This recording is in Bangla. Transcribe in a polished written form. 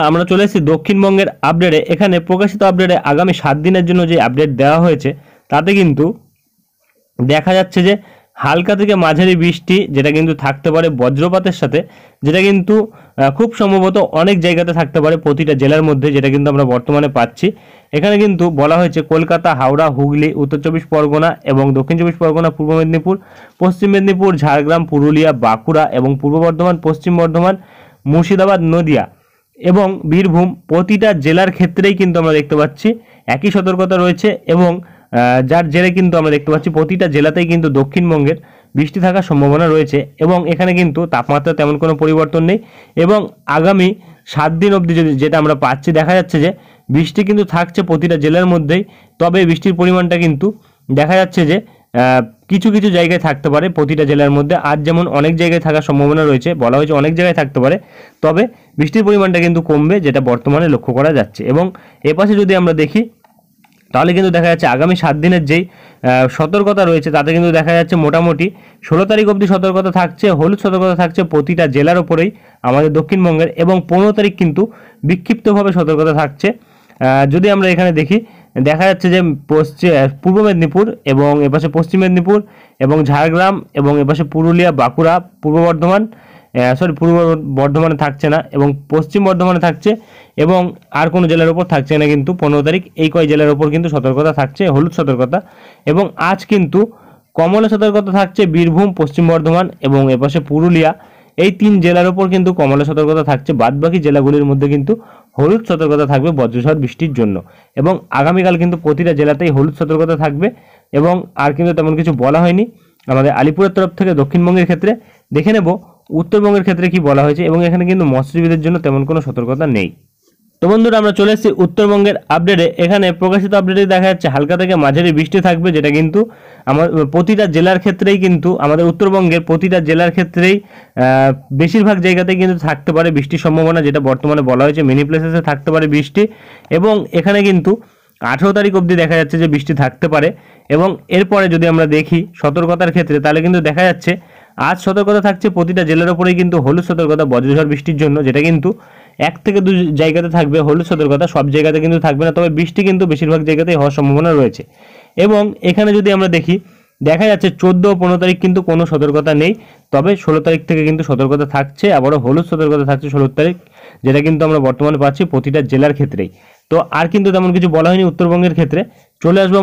আমরা চলে এসেছি দক্ষিণবঙ্গের আপডেটে। এখানে প্রকাশিত আপডেটে আগামী 7 দিনের জন্য যে আপডেট দেওয়া হয়েছে তাতে কিন্তু দেখা যাচ্ছে যে হালকা থেকে মাঝারি বৃষ্টি যেটা কিন্তু থাকতে পারে বজ্রপাতের সাথে, যেটা কিন্তু খুব সম্ভবত অনেক জায়গাতে থাকতে পারে প্রতিটা জেলার মধ্যে, যেটা কিন্তু আমরা বর্তমানে পাচ্ছি। এখানে কিন্তু বলা হয়েছে কলকাতা, হাওড়া, হুগলি, উত্তর চব্বিশ পরগনা এবং দক্ষিণ চব্বিশ পরগনা, পূর্ব মেদিনীপুর, পশ্চিম মেদিনীপুর, ঝাড়গ্রাম, পুরুলিয়া, বাঁকুড়া এবং পূর্ব বর্ধমান, পশ্চিম বর্ধমান, মুর্শিদাবাদ, নদিয়া এবং বীরভূম প্রতিটা জেলার ক্ষেত্রেই কিন্তু আমরা দেখতে পাচ্ছি একই সতর্কতা রয়েছে। এবং যার জেরে কিন্তু আমরা দেখতে পাচ্ছি প্রতিটা জেলাতেই কিন্তু দক্ষিণবঙ্গের বৃষ্টি থাকার সম্ভাবনা রয়েছে। এবং এখানে কিন্তু তাপমাত্রা তেমন কোনো পরিবর্তন নেই। এবং আগামী 7 দিন অবধি যেটা আমরা পাচ্ছি দেখা যাচ্ছে যে বৃষ্টি কিন্তু থাকছে প্রতিটা জেলার মধ্যেই। তবে বৃষ্টির পরিমাণটা কিন্তু দেখা যাচ্ছে যে কিছু কিছু জায়গায় থাকতে পারে প্রতিটা জেলার মধ্যে। আজ যেমন অনেক জায়গায় থাকার সম্ভাবনা রয়েছে, বলা হয়েছে অনেক জায়গায় থাকতে পারে, তবে বৃষ্টির পরিমাণটা কিন্তু কমবে, যেটা বর্তমানে লক্ষ্য করা যাচ্ছে। এবং এপাশে যদি আমরা দেখি তাহলে কিন্তু দেখা যাচ্ছে আগামী 7 দিনের যেই সতর্কতা রয়েছে তাতে কিন্তু দেখা যাচ্ছে মোটামুটি 16 তারিখ অবধি সতর্কতা থাকছে, হলুদ সতর্কতা থাকছে প্রতিটা জেলার ওপরেই আমাদের দক্ষিণবঙ্গের। এবং 15 তারিখ কিন্তু বিক্ষিপ্তভাবে সতর্কতা থাকছে। যদি আমরা এখানে দেখি দেখা যাচ্ছে যে পূর্ব মেদিনীপুর এবং এপাশে পশ্চিম মেদিনীপুর এবং ঝাড়গ্রাম এবং এপাশে পুরুলিয়া, বাঁকুড়া, পূর্ব বর্ধমান, পূর্ব বর্ধমানে থাকছে না এবং পশ্চিম বর্ধমানে থাকছে এবং আর কোনো জেলার ওপর থাকছে না কিন্তু 15 তারিখ। এই কয় জেলার ওপর কিন্তু সতর্কতা থাকছে, হলুদ সতর্কতা। এবং আজ কিন্তু কমলা সতর্কতা থাকছে বীরভূম, পশ্চিম বর্ধমান এবং এপাশে পুরুলিয়া, এই 3 জেলার ওপর কিন্তু কমলা সতর্কতা থাকছে। বাদবাকি জেলাগুলির মধ্যে কিন্তু হলুদ সতর্কতা থাকবে বজ্রঝড় বৃষ্টির জন্য। এবং আগামীকাল কিন্তু প্রতিটা জেলাতেই হলুদ সতর্কতা থাকবে। এবং আর কিন্তু তেমন কিছু বলা হয়নি আমাদের আলিপুরের তরফ থেকে দক্ষিণবঙ্গের ক্ষেত্রে। দেখে নেব উত্তরবঙ্গের ক্ষেত্রে কি বলা হয়েছে। এবং এখানে কিন্তু মৎস্যজীবীদের জন্য তেমন কোনো সতর্কতা নেই। তো বন্ধুরা, আমরা চলে এসেছি উত্তরবঙ্গের আপডেটে। এখানে প্রকাশিত আপডেটে দেখা যাচ্ছে হালকা থেকে মাঝারি বৃষ্টি থাকবে, যেটা কিন্তু আমার প্রতিটা জেলার ক্ষেত্রেই কিন্তু আমাদের উত্তরবঙ্গের প্রতিটা জেলার ক্ষেত্রেই বেশিরভাগ জায়গাতেই কিন্তু থাকতে পারে বৃষ্টির সম্ভাবনা, যেটা বর্তমানে বলা হয়েছে মেনি প্লেসেসে থাকতে পারে বৃষ্টি। এবং এখানে কিন্তু 18 তারিখ অবধি দেখা যাচ্ছে যে বৃষ্টি থাকতে পারে। এবং এরপরে যদি আমরা দেখি সতর্কতার ক্ষেত্রে তাহলে কিন্তু দেখা যাচ্ছে আজ সতর্কতা থাকছে প্রতিটা জেলার ওপরেই কিন্তু হলুদ সতর্কতা বজ্রঝড় বৃষ্টির জন্য, যেটা কিন্তু 1 থেকে 2 জায়গাতে থাকবে হলুদ সতর্কতা, সব জায়গাতে কিন্তু থাকবে না, তবে বৃষ্টি কিন্তু বেশিরভাগ জায়গাতেই হওয়ার সম্ভাবনা রয়েছে। এবং এখানে যদি আমরা দেখি দেখা যাচ্ছে 14 ও 15 তারিখ কিন্তু কোনো সতর্কতা নেই, তবে 16 তারিখ থেকে কিন্তু সতর্কতা থাকছে, আবারও হলুদ সতর্কতা থাকছে 16 তারিখ, যেটা কিন্তু আমরা বর্তমানে পাচ্ছি প্রতিটা জেলার ক্ষেত্রেই। তো আর কিন্তু তেমন কিছু বলা হয়নি উত্তরবঙ্গের ক্ষেত্রে। চলে আসবো